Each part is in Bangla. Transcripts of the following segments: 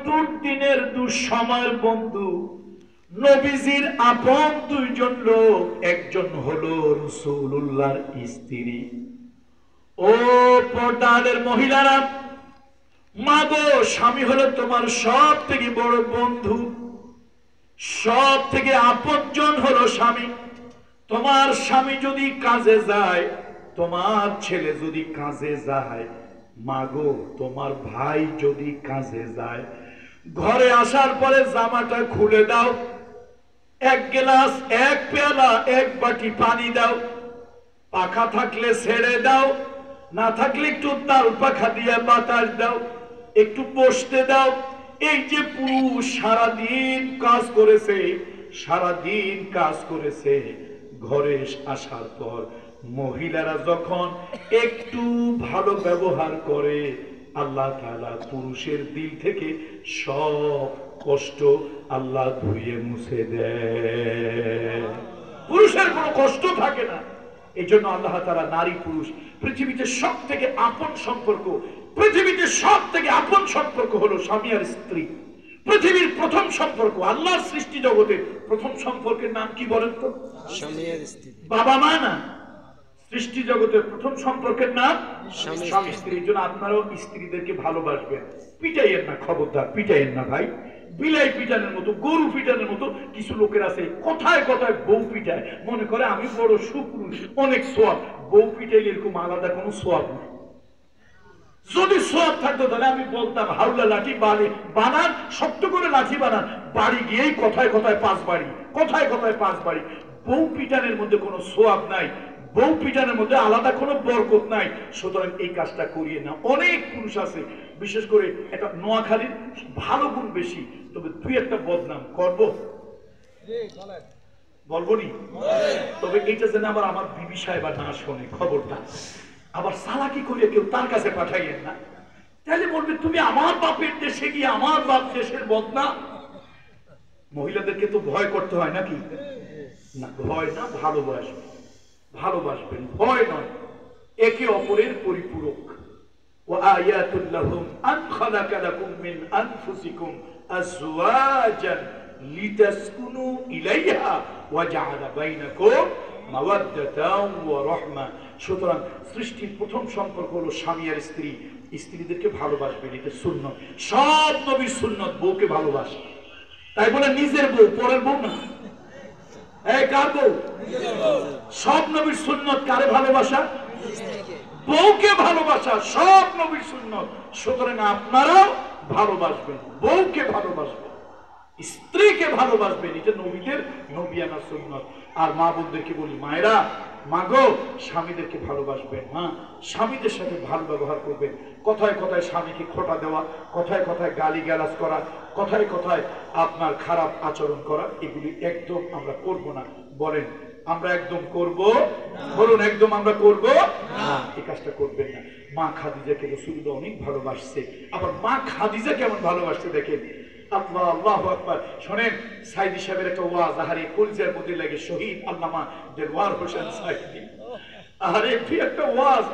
দুর্দিনের দুঃসময়ের বন্ধু, নবীজির আপন দুইজন লোক, একজন হলো রাসূলুল্লাহর স্ত্রী। ও পর্দার মহিলারা, মাগো, স্বামী হলো তোমার সব থেকে বড় বন্ধু, সব থেকে আপনজন হলো স্বামী। তোমার স্বামী যদি কাজে যায়, তোমার ছেলে যদি কাজে যায়, মাগো তোমার ভাই যদি কাজে যায়, ঘরে আসার পরে জামাটা খুলে দাও, এক গ্লাস, এক পেয়ালা, এক বাটি পানি দাও, পাখা থাকলে ছেড়ে দাও, না থাকলে একটু তাল পাখা দিয়ে বাতাস দাও, একটু বসতে দাও। এই যে পুরুষ সারাদিন কাজ করেছে, সারাদিন কাজ করেছে, ঘরে আসার পর মহিলারা যখন একটু ভালো ব্যবহার করে, আল্লাহ তাআলা পুরুষের দিল থেকে সব কষ্ট আল্লাহ ধুয়ে মুছে দেয়, পুরুষের কোনো কষ্ট থাকে না। এই জন্য আল্লাহ তাআলা নারী পুরুষ, পৃথিবীতে সব থেকে আপন সম্পর্ক, পৃথিবীতে সব থেকে আপন সম্পর্ক হলো স্বামী আর স্ত্রী। পৃথিবীর প্রথম সম্পর্ক, আল্লাহর সৃষ্টি জগতের প্রথম সম্পর্কের নাম কি বলেন তো? স্বামী আর স্ত্রী। বাবা মা না, সৃষ্টি জগতের প্রথম সম্পর্কের নাম স্বামী স্ত্রী। এই জন্য আপনারাও স্ত্রীদেরকে ভালোবাসবেন, পিটাইয়েন না, খবরদার পিটাইয়েন না ভাই। বিলাই পিটানের মতো, গরু পিটানের মতো কিছু লোকের আছে, কথায় কথায় বউ পিটায়, মনে করে আমি বড় সুপুরুষ, অনেক সোয়াব। বউ পিটাইলে এরকম আলাদা কোনো সোয়াব নেই। যদি সোয়াব থাকতো তাহলে আমি বলতাম হাওলা লাঠি বানান, শক্ত করে লাঠি বানান, বাড়ি গিয়েই কথায় কথায় 5 বাড়ি, কথায় কথায় 5 বাড়ি। বউ পিটানের মধ্যে কোনো সোয়াব নাই, বউ পিটানের মধ্যে আলাদা কোনো বরকত নাই। সুতরাং এই কাজটা করিয়ে না। অনেক পুরুষ আছে, বিশেষ করে একটা নোয়াখালীর ভালো গুণ বেশি, তবে তুই একটা বদনাম করবো, বলবো নি, তবে এটা যেন আবার আমার বিবি সাহেব না শোনে খবরটা। আবার সালাকি করে কেউ তার কাছে পাঠাইয়েন না, তাহলে বলবে তুমি আমার বাপের দেশে গিয়ে আমার বাপ দেশের বদনাম। মহিলাদেরকে তো ভয় করতে হয় নাকি? না, ভয় না, ভালোবাসবেন, ভালোবাসবেন, ভয় নয়, একে অপরের পরিপূরক। وآيات لهم أن خلق لكم من أنفسكم أزواجا لتسكنوا إليها وجعل بينكم مودة ورحمة। সুতরাং সৃষ্টির প্রথম সম্পর্ক হলো স্বামী আর স্ত্রী। স্ত্রীদেরকে ভালোবাসবেন, এটা সুন্নত, সব নবীর সুন্নত। বউকে ভালোবাসে, তাই বলে নিজের বউ, পরের বউ না। এই কার বউ? সব নবীর সুন্নত। কারে ভালোবাসা? বউকে ভালোবাসা, সব নবীর সুন্নত। সুতরাং আপনারাও ভালোবাসবেন, বউকে ভালোবাসবেন, স্ত্রীকে ভালোবাসবেন, এটা নবীদের নবিয়ানা সুন্নত। আর মা বোনদেরকে বলি, মায়েরা, মাগো, স্বামীদেরকে ভালোবাসবেন, মা স্বামীদের সাথে ভালো ব্যবহার করবেন। কথায় কথায় স্বামীকে খোঁটা দেওয়া, কথায় কথায় গালি গালাজ করা, কথায় কথায় আপনার খারাপ আচরণ করা, এগুলি একদম আমরা করব না। বলেন আমরা একদম করব? বলুন একদম আমরা করব না। এই কাজটা করবেন না। মা খাদিজাকে রাসূলুল্লাহ অনেক ভালোবাসছে। আবার মা খাদিজা কেমন ভালোবাসছে দেখেন। আল্লাহ, আল্লাহু আকবার। শুনেন, সাইদি সাহেবের একটা ওয়াজ, আহারে কলিজার মধ্যে লাগে, শহীদ আল্লামা দেলওয়ার হোসেন সাইদি। আহারে কি একটা ওয়াজ,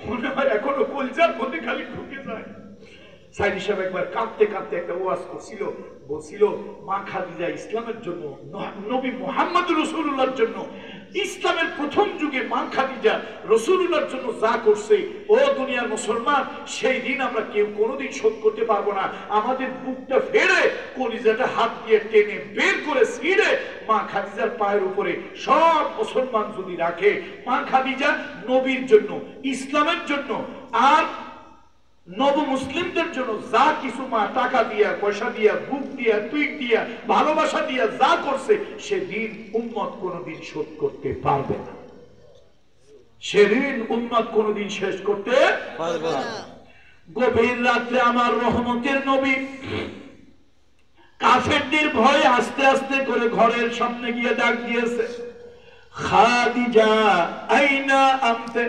মনে হয় এখনো কলিজার মধ্যে খালি ঢুকে যায়। সাইদি সাহেব একবার কাঁদতে কাঁদতে একটা ওয়াজ করছিল, বলছিল মা খাদিজা ইসলামের জন্য, নবী মুহাম্মদ রাসূলুল্লাহর জন্য, ইসলামের প্রথম যুগে মা খাদিজা রাসূলুল্লাহর জন্য যা করছে, ও দুনিয়ার মুসলমান, সেই দিন আমরা কেউ কোনোদিন শোধ করতে পারবো না। আমাদের বুকটা ফেড়ে, কলিজাটা হাত দিয়ে টেনে বের করে ছিঁড়ে মা খাদিজার পায়ের উপরে সব মুসলমান যদি রাখে, মা খাদিজা নবীর জন্য, ইসলামের জন্য, আর নব মুসলিমদের জন্য যা কিছু মা টাকা দিয়া, পয়সা দিয়া, বুক দিয়া, টুইট দিয়া, ভালোবাসা দিয়া যা করছে, সেদিন উম্মত কোনদিন শোধ করতে পারবে না। সেদিন উম্মত কোনদিন শেষ করতে পারবে না। গভীর রাত্রে আমার রহমতের নবী কাফেরদের ভয়ে আস্তে আস্তে করে ঘরের সামনে গিয়ে ডাক দিয়েছে, খাদিজা আইনা আনতে,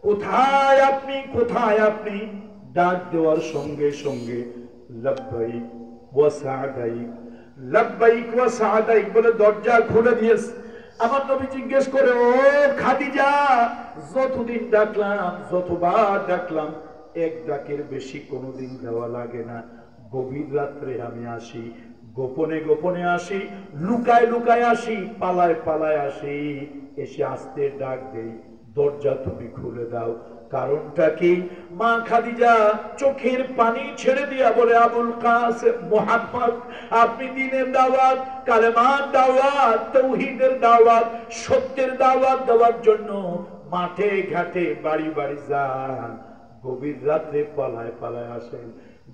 কোথায় আপনি, কোথায় আপনি? ডাক দেওয়ার সঙ্গে সঙ্গে লাব্বাইক ওয়া সাআদাইক, লাব্বাইক ওয়া সাআদাইক বলে দরজা খুলে দিয়েছে। আমার নবী জিজ্ঞেস করে, ও খাদিজা, যতদিন ডাকলাম, যতবার ডাকলাম, এক ডাকের বেশি কোনোদিন দেওয়া লাগে না, গভীর রাত্রে আমি আসি, গোপনে গোপনে আসি, লুকায় লুকায় আসি, পালায় পালায় আসি, এসে আস্তে ডাক দেই, দরজা তুমি খুলে দাও। কারণটা কি? মা খাদিজা চোখের পানি ছেড়ে দিয়া বলে, আবুল কাসেম মুহাম্মদ, আপনি দ্বীনের দাওয়াত, কালেমার দাওয়াত, তাওহীদের দাওয়াত, সত্যের দাওয়াত দেওয়ার জন্য মাঠে ঘাটে বাড়ি বাড়ি যান, গভীর রাত্রে পালায় পালায় আসেন।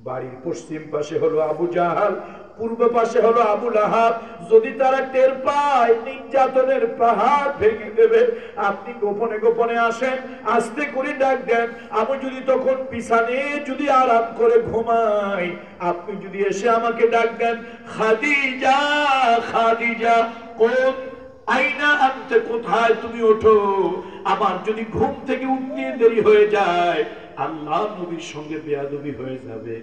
বাড়ির পশ্চিম পাশে হলো আবু জাহাল, পূর্ব পাশে হলো আবু লাহাব। যদি তারা টের পায় নির্যাতনের পাহাড় ভেঙে দেবে, আপনি গোপনে গোপনে আসেন, আস্তে করে ডাক দেন। আমি যদি তখন বিছানে যদি আরাম করে ঘুমাই, আপনি যদি এসে আমাকে ডাক দেন, খাদিজা খাদিজা কোন আইনা আনতে, কোথায় তুমি ওঠো। আমার যদি ঘুম থেকে উঠতে দেরি হয়ে যায়, আল্লাহ নবীর সঙ্গে বেয়াদবি হয়ে যাবে,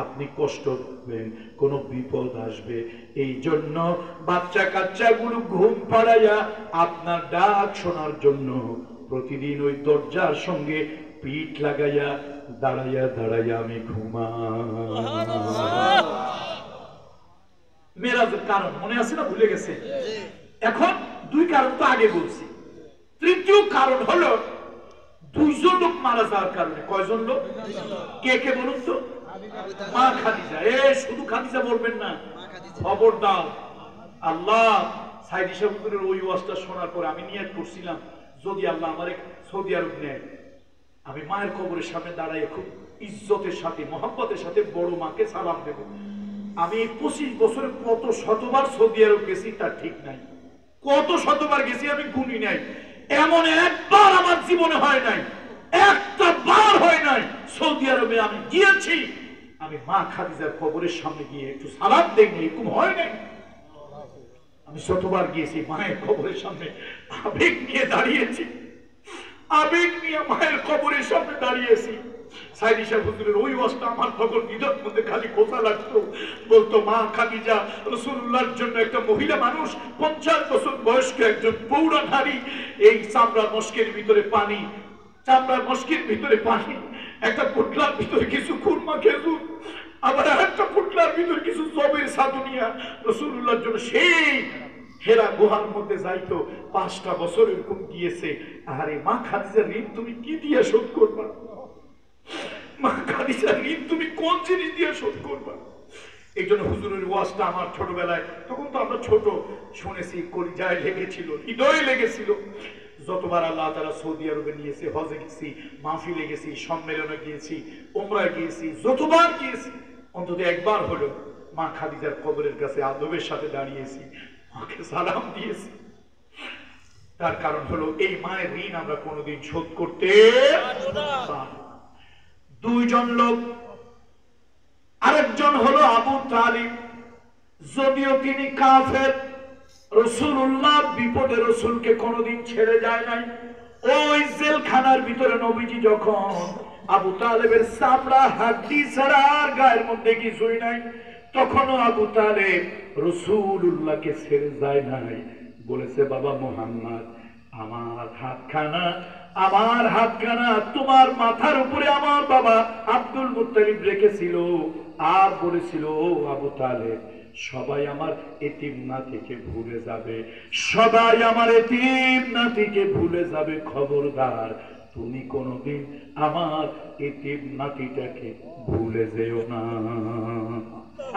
আপনি কষ্ট পাবেন, কোনো বিপদ আসবে। এই জন্য বাচ্চা কাচ্চা গুলো ঘুম পাড়াইয়া আপনার ডাক শোনার জন্য প্রতিদিন ওই দরজার সঙ্গে পিঠ লাগাইয়া দাঁড়াইয়া দাঁড়াইয়া আমি ঘুমাই। মেরাজের কারণ মনে আছে না? ভুলে গেছে? এখন দুই কারণ তো আগে বলছি। তৃতীয় কারণ হলো দুইজন লোক মারা যাওয়ার কারণে। কয়জন লোক? কে কে বলুন তো? মা খাদিজা। শুধু খাদিজা বলবেন না, খবরদার। আল্লাহ সাইদি সাহেবের ওই ওয়াজটা শোনার পরে আমি নিয়ত করছিলাম, যদি আল্লাহ আমার সৌদি আরব নেয়, আমি মায়ের কবরের সামনে দাঁড়াইয়ে খুব ইজ্জতের সাথে মহব্বতের সাথে বড় মাকে সালাম দেব। আমি 25 বছরে কত শতবার সৌদি আরব গেছি তার ঠিক নাই, কত শতবার গেছি আমি গুনি নাই। এমন একবার আমার জীবনে হয় নাই, একটা বার হয় নাই সৌদি আরবে আমি গিয়েছি, আমি মা খাদিজার কবরের সামনে গিয়ে একটু সালাম দেইনি, এরকম হয় নাই। আমি শতবার গিয়েছি, মায়ের কবরের সামনে আবেগ নিয়ে দাঁড়িয়েছি, আবেগ নিয়ে মায়ের কবরের সামনে দাঁড়িয়েছি। সাইদি সাহেব হুজুরের ওই ওয়াজটা আমার তখন হৃদয়ের মধ্যে খালি খোঁচা লাগতো। বলতো মা খাদিজা রাসূলুল্লাহর জন্য একটা মহিলা মানুষ, 50 বছর বয়স্ক একজন পৌরা নারী, এই চামড়া মস্কের ভিতরে পানি, চামড়ার মস্কের ভিতরে পানি, একটা পুটলার ভিতরে কিছু খুরমা খেজুর, আবার একটা পুটলার ভিতরে কিছু জবের সাদুনিয়া রাসূলুল্লাহর জন্য সেই হেরা গুহার মধ্যে যাইতো। 5টা বছর এরকম গিয়েছে। আরে মা খাদিজার ঋণ তুমি কি দিয়ে শোধ করবা? মা খাদিজার ঋণ তুমি কোন জিনিস দিয়ে শোধ করবা? এই জন্য হুজুরের ওয়াজটা আমার ছোটবেলায়, তখন তো আমরা ছোট, শুনেছি, কলিজায় লেগেছিল, হৃদয়ে লেগেছিল। যতবার আল্লাহ তাআলা সৌদি আরবে নিয়েছে, হজে গেছি, মাহফিলে গেছি, সম্মেলনে গিয়েছি, উমরায় গিয়েছি, যতবার গিয়েছি অন্তত একবার হলো মা খাদিজার কবরের কাছে আদবের সাথে দাঁড়িয়েছি, মাকে সালাম দিয়েছি। তার কারণ হলো এই মায়ের ঋণ আমরা কোনোদিন শোধ করতে পারবো না। দুইজন লোক, আরেকজন হলো আবু তালিব, যদিও তিনি কাফের, রাসূলুল্লাহ বিপদে রাসূলকে কোনোদিন ছেড়ে যায় নাই। ওই জেলখানার ভিতরে নবীজি যখন, আবু তালেবের চামড়া হাড্ডি ছাড়া আর গায়ের মধ্যে কিছুই নাই, তখনও আবু তালেব রাসূলুল্লাহকে ছেড়ে যায় নাই। বলেছে, বাবা মুহাম্মদ, আমার হাতখানা তোমার মাথার উপরে আমার বাবা আব্দুল মুত্তালিব রেখেছিল, আর বলেছিল, ও আবু তালেব, সবাই আমার এতিম নাতিকে ভুলে যাবে, সবাই আমার এতিম নাতিকে ভুলে যাবে, খবরদার তুমি কোনোদিন আমার এতিম নাতিটাকে ভুলে যেও না।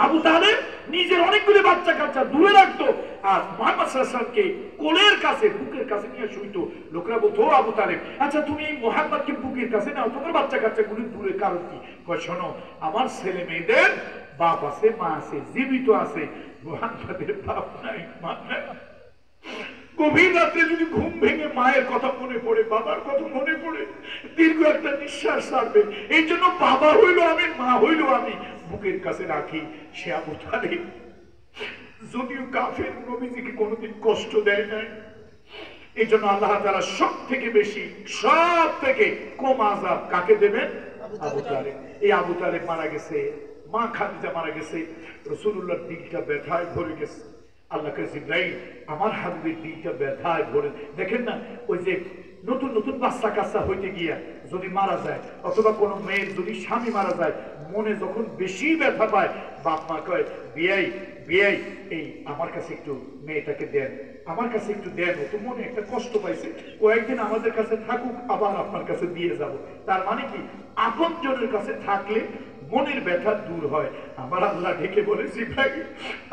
আবু তালেব নিজের অনেকগুলো বাচ্চা কাচ্চা দূরে রাখতো, আর মুহাম্মদ সাল্লাল্লাহু আলাইহি ওয়াসাল্লামকে কোলের কাছে, বুকের কাছে নিয়ে শুইতো। লোকরা বলতো, আবু তালেব, আচ্ছা তুমি মুহাম্মদকে বুকের কাছে নাও, তোমার বাচ্চা কাচ্চাগুলো দূরে, কারণ কি? কয়, শোনো, আমার ছেলে মেয়েদের বাপ আছে, মা আছে, জীবিত আছে, মুহাম্মদের বাপ নাই, মা নাই। গভীর রাত্রে যদি ঘুম ভেঙে মায়ের কথা মনে পড়ে, বাবার কথা মনে পড়ে, দীর্ঘ একটা নিঃশ্বাস ছাড়বে। এই জন্য বাবা হইল আমি, মা হইল আমি, বুকের কাছে রাখি। সে আবু তালেব যদিও কাফের, নবীজিকে কোনোদিন কষ্ট দেয় নাই। এই জন্য আল্লাহ তাআলা সব থেকে বেশি, সব থেকে কম আযাব কাকে দেবেন? আবু তালেব। এই আবু তালেব মারা গেছে, মা খাদিজা মারা গেছে, রাসূলুল্লাহর দিলটা ব্যথায় ভরে গেছে। আল্লাহকে জিব্রাইল আমার হাবিবের দিনটা ব্যথায় ভরে দেখেন না, ওই যে নতুন নতুন বাচ্চা কাচ্চা হইতে গিয়া যদি মারা যায়, অথবা কোনো মেয়ের যদি স্বামী মারা যায়, মনে যখন বেশি ব্যথা পায়, বাপ মা কয় বিয়াই বিয়াই এই আমার কাছে একটু মেয়েটাকে দেন, আমার কাছে একটু দেন, ও তো মনে একটা কষ্ট পাইছে, কয়েকদিন আমাদের কাছে থাকুক, আবার আপনার কাছে দিয়ে যাব। তার মানে কি, আপনজনের কাছে থাকলে মনের ব্যথা দূর হয়। আমার আল্লাহ ডেকে বলেছি, ভাই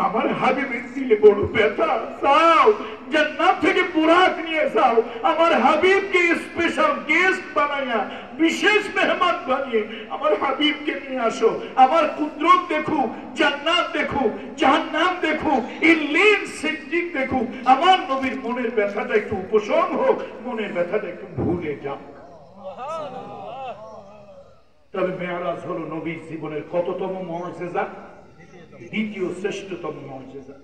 আমার হাবিবের দিলে বড় ব্যথা, যাও জান্নাত থেকে বুরাক নিয়ে যাও, আমার হাবিবকে স্পেশাল গেস্ট বানাইয়া, বিশেষ মেহমান বানিয়ে আমার হাবিবকে নিয়ে আসো। আমার কুদরত দেখুক, জান্নাত দেখুক, জাহান্নাম দেখুক, ইল্লিন সিদ্দিক দেখুক, আমার নবীর মনের ব্যথাটা একটু উপশম হোক, মনের ব্যথাটা একটু ভুলে যাও। তবে মেরাজ হলো নবীর জীবনের কততম মুআজিজা? দ্বিতীয় শ্রেষ্ঠতম মুআজিজা।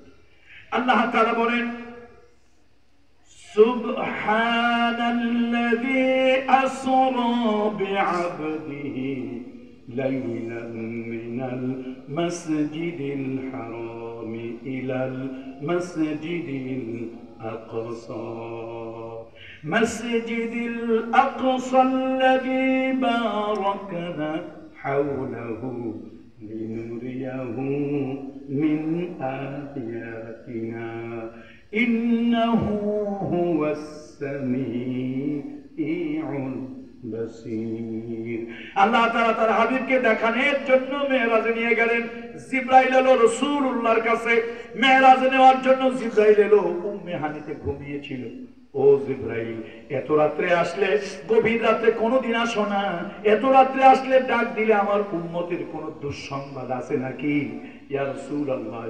আল্লাহ তাআলা বলেন, সুবহানাল্লাযী আসরা বিআবদিহি লাইলান মিনাল মাসজিদিল হারাম ইলাল মাসজিদিল আকসা مسجد الأقصى الذي باركنا حوله لنريه من آياتنا إنه هو السميع البصير। আল্লাহ তাআলা তার হাবিবকে দেখানোর জন্য মেরাজে নিয়ে গেলেন। জিবরাইল এলো রাসূলুল্লাহর কাছে, মেরাজে নেওয়ার জন্য জিবরাইল এলো। উম্মে হানিতে ঘুমিয়েছিল। ও জিবরাইল, এত রাত্রে আসলে, গভীর রাত্রে কোনদিন আসো না, এত রাত্রে আসলে ডাক দিলে আমার উম্মতের কোন দুঃসংবাদ আছে নাকি? ইয়া রাসূলুল্লাহ,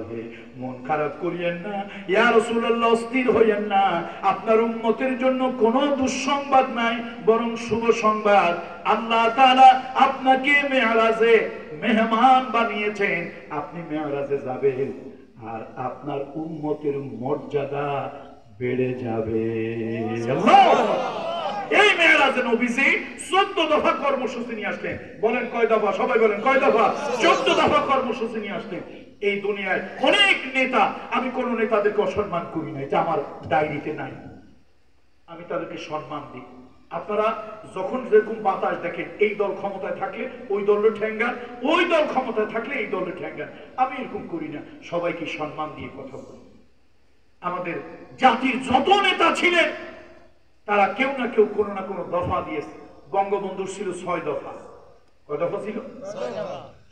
মন খারাপ করিয়েন না, ইয়া রাসূলুল্লাহ অস্থির হইয়েন না, আপনার উম্মতের জন্য কোনো দুঃসংবাদ নাই, বরং শুভ সংবাদ। আল্লাহ তাআলা আপনাকে মেরাজে মেহমান বানিয়েছেন, আপনি মেরাজে যাবেন, আর আপনার উম্মতের মর্যাদা বেড়ে যাবে। এই মেরাজে নবীজি 14 দফা কর্মসূচি নিয়ে আসলেন। বলেন কয় দফা? সবাই বলেন কয় দফা? 14 দফা কর্মসূচি নিয়ে আসলেন। এই দুনিয়ায় অনেক নেতা, আমি কোন নেতাদেরকে অসম্মান করি না, এটা আমার ডায়েরিতে নাই, আমি তাদেরকে সম্মান দিই। আপনারা যখন যেরকম বাতাস দেখেন, এই দল ক্ষমতায় থাকলে ওই দলের ঠ্যাঙ্গান, ওই দল ক্ষমতায় থাকলে এই দলের ঠ্যাঙ্গান, আমি এরকম করি না, সবাইকে সম্মান দিয়ে কথা বলি। আমাদের জাতির যত নেতা ছিলেন, তারা কেউ না কেউ কোনো না কোনো দফা দিয়েছে। বঙ্গবন্ধুর ছিল 6 দফা। কয় দফা ছিল?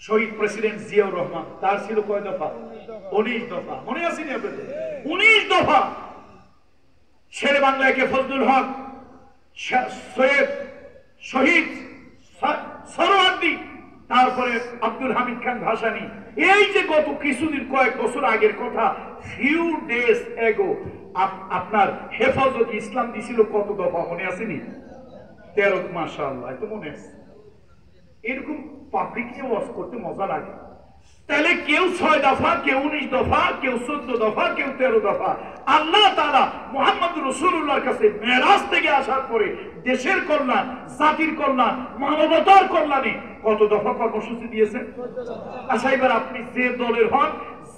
শহীদ প্রেসিডেন্ট জিয়াউর রহমান, তার ছিল কয় দফা? 19 দফা। মনে আছে নি আপনাদের? 19 দফা। শেরে বাংলায় কে ফজলুল হক, সৈয়দ শহীদ সরওয়ার্দী, তারপরে আব্দুল হামিদ খান ভাসানী। এই যে গত কিছুদিন, কয়েক বছর আগের কথা, ফিউ ডেজ এগো, আপনার হেফাজত ইসলাম দিছিল কত দফা? মনে আসেনি? 13। মাশাআল্লাহ, তো মনে আছে। এরকম পাবলিক নিয়ে ওয়াজ করতে মজা লাগে। তাহলে কেউ 6 দফা, কেউ 19 দফা, কেউ 14 দফা, কেউ 13 দফা। আল্লাহ তাআলা মুহাম্মদুর রাসূলুল্লাহর কাছে মেরাজ থেকে আসার পরে দেশের কল্যাণ, জাতির কল্যাণ, মানবতার কল্যাণে কত দফা কর্মসূচি দিয়েছেন? আচ্ছা, এবার আপনি যে দলের হন,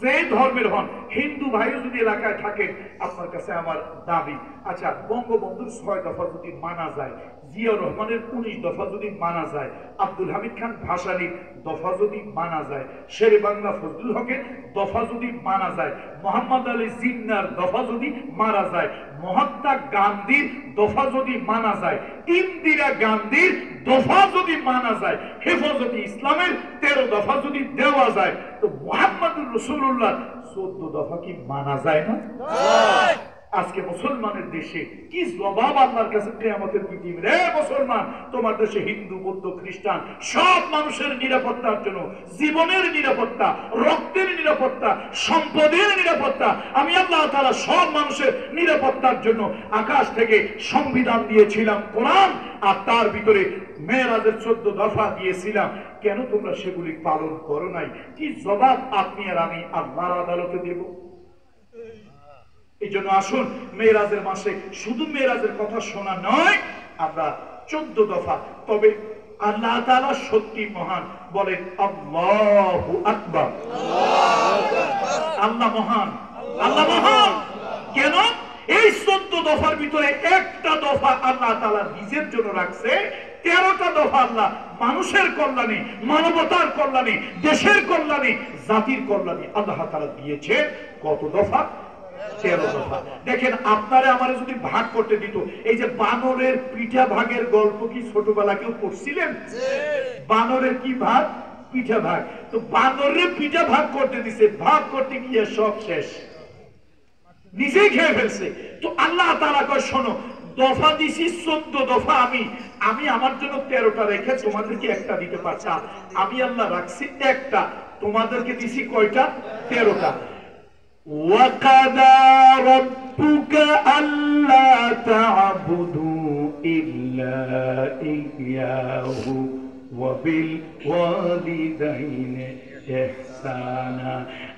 যে ধর্মের হন, হিন্দু ভাইও যদি এলাকায় থাকেন, আপনার কাছে আমার দাবি, আচ্ছা বঙ্গবন্ধুর 6 দফা যদি মানা যায়, জিয়াউর রহমানের 19 দফা যদি মানা যায়, আব্দুল হামিদ খান ভাসানীর দফা যদি মানা যায়, শেরে বাংলা ফজলুল হকের দফা যদি মানা যায়, মোহাম্মদ আলী জিন্নার দফা যদি মানা যায়, মহাত্মা গান্ধীর দফা যদি মানা যায়, ইন্দিরা গান্ধীর দফা যদি মানা যায়, হেফাজতে ইসলামের 13 দফা যদি দেওয়া যায়, তো মুহাম্মদুর রাসূলুল্লাহ 14 দফা কি মানা যায় না? আজকে মুসলমানের দেশে কি জবাব আল্লাহর কাছে কিয়ামতের দিন? রে মুসলমান, তোমার দেশে হিন্দু, বৌদ্ধ, খ্রিস্টান সব মানুষের নিরাপত্তার জন্য, জীবনের নিরাপত্তা, রক্তের নিরাপত্তা, সম্পদের নিরাপত্তা, আমি আল্লাহ তাআলা সব মানুষের নিরাপত্তার জন্য আকাশ থেকে সংবিধান দিয়েছিলাম, কোরআন, আর তার ভিতরে মেরাজের 14 দফা দিয়েছিলাম। কেন তোমরা সেগুলি পালন করো নাই? কি জবাব আপনি আর আমি আল্লাহর আদালতে দেব? এই জন্য আসুন, মেরাজের মাসে শুধু মেরাজের কথা শোনা নয়, আমরা 14 দফা। তবে আল্লাহ তাআলা সত্যি মহান, বলেন আল্লাহু আকবার। আল্লাহ মহান, আল্লাহ মহান। কেন? এই 14 দফার ভিতরে একটা দফা আল্লাহ তাআলা নিজের জন্য রাখছে, 13টা দফা আল্লাহ মানুষের কল্যাণে, মানবতার কল্যাণে, দেশের কল্যাণে, জাতির কল্যাণে আল্লাহ তাআলা দিয়েছে। কত দফা? 13 দফা। দেখেন আপনারে আমারে যদি ভাগ করতে দিত, এই যে বানরের পিঠা ভাগের গল্প কি ছোটবেলা কেউ পড়ছিলেন? বানরের কি ভাগ? পিঠা ভাগ। তো বানরের পিঠা ভাগ করতে দিছে, ভাগ করতে গিয়ে সব শেষ, নিজেই খেয়ে ফেলছে। তো আল্লাহ তাআলা কয় শোনো, দফা দিছি 14 দফা, আমি আমার জন্য 13টা রেখে তোমাদেরকে একটা দিতে পারছি। আমি আল্লাহ রাখছি একটা, তোমাদেরকে দিছি কয়টা? 13টা। وَقَضَى رَبُّكَ أَلَّا تَعْبُدُوا إِلَّا إِيَّاهُ وَبِالْوَالِدَيْنِ إِحْسَانًا।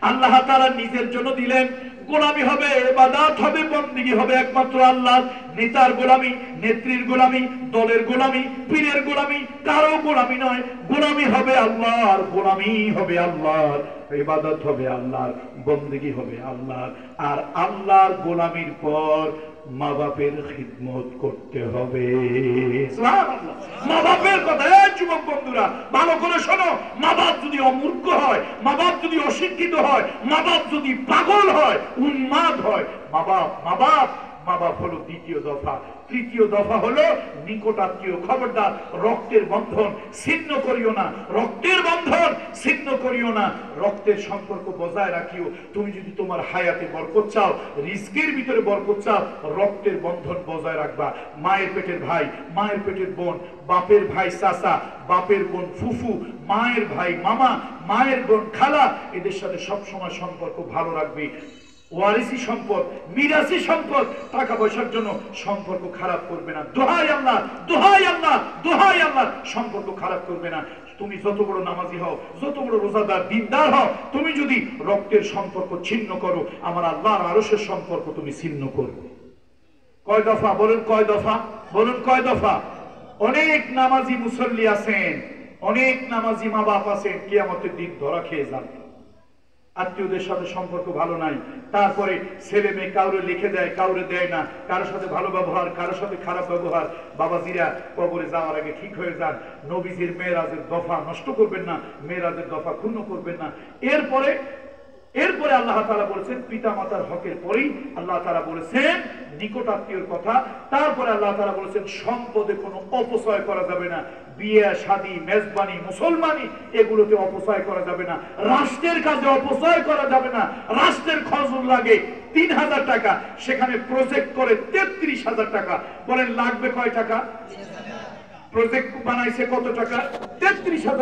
আল্লাহ তাআলা নিজের জন্য দিলেন, গোলামি হবে, ইবাদত হবে, বندگی হবে একমাত্র আল্লাহর। নেতার গোলামি, নেত্রীর গোলামি, দলের গোলামি, পীরের গোলামি, কারো গোলামি নয়। গোলামি হবে আল্লাহর, গোলামি হবে আল্লাহর, ইবাদত হবে আল্লাহর, বندگی হবে আল্লাহর। আর আল্লাহর গোলামির পর মা বাপের খিদমত করতে হবে। সুবহানাল্লাহ। মা বাপের কথা যুবক বন্ধুরা ভালো করে শোনো। মা বাপ যদি অমূর্খ হয়, মা বাপ যদি অশিক্ষিত হয়, মা বাপ যদি পাগল হয়, উন্মাদ হয়, মা বাপ হলো দ্বিতীয় দফা। তৃতীয় দফা হলো নিকটাত্মীয়। খবরদার রক্তের বন্ধন ছিন্ন করিও না, রক্তের বন্ধন ছিন্ন করিও না, রক্তের সম্পর্ক বজায় রাখিও। তুমি যদি তোমার হায়াতে বরকত চাও, রিজকের ভিতরে বরকত চাও, রক্তের বন্ধন বজায় রাখবা। মায়ের পেটের ভাই, মায়ের পেটের বোন, বাপের ভাই চাচা, বাপের বোন ফুফু, মায়ের ভাই মামা, মায়ের বোন খালা, এদের সাথে সবসময় সম্পর্ক ভালো রাখবে। ওয়ারিসি সম্পদ, মিরাসি সম্পদ, টাকা পয়সার জন্য সম্পর্ক খারাপ করবে না। দোহাই আল্লাহ, দোহাই আল্লাহ, দোহাই আল্লাহ, সম্পর্ক খারাপ করবে না। তুমি যত বড় নামাজি হও, যত বড় রোজাদার, দিনদার হও, তুমি যদি রক্তের সম্পর্ক ছিন্ন করো, আমার আল্লাহর আরশের সম্পর্ক তুমি ছিন্ন করবে। কয় দফা বলুন? কয় দফা বলুন? কয় দফা? অনেক নামাজি মুসল্লি আছেন, অনেক নামাজি মা বাপ আছেন, কিয়ামতের দিন ধরা খেয়ে যান। আত্মীয়দের সাথে সম্পর্ক ভালো নাই, তারপরে ছেলে মেয়ে কাউরে লিখে দেয়, কাউরে দেয় না, কারোর সাথে ভালো ব্যবহার, কারোর সাথে খারাপ ব্যবহার। বাবাজিরা কবরে যাওয়ার আগে ঠিক হয়ে যান, নবীজির মেরাজের দফা নষ্ট করবেন না, মেরাজের দফা ক্ষুণ্ণ করবেন না। এরপরে আল্লাহ তাআলা বলেছেন পিতা মাতার হকের পরেই আল্লাহ তাআলা বলেছেন নিকট আত্মীয়র কথা। তারপরে আল্লাহ তাআলা বলেছেন সম্পদে কোনো অপচয় করা যাবে না। বিয়ে শাদী, মেজবানি, মুসলমানি, এগুলোতে অপচয় করা যাবে না। রাষ্ট্রের কাজে অপচয় করা যাবে না। রাষ্ট্রের খরচ লাগে 3000 টাকা, সেখানে প্রজেক্ট করে 33,000 টাকা। বলেন লাগবে কয় টাকা? প্রজেক্ট বানাইছে কত টাকা? 33,000।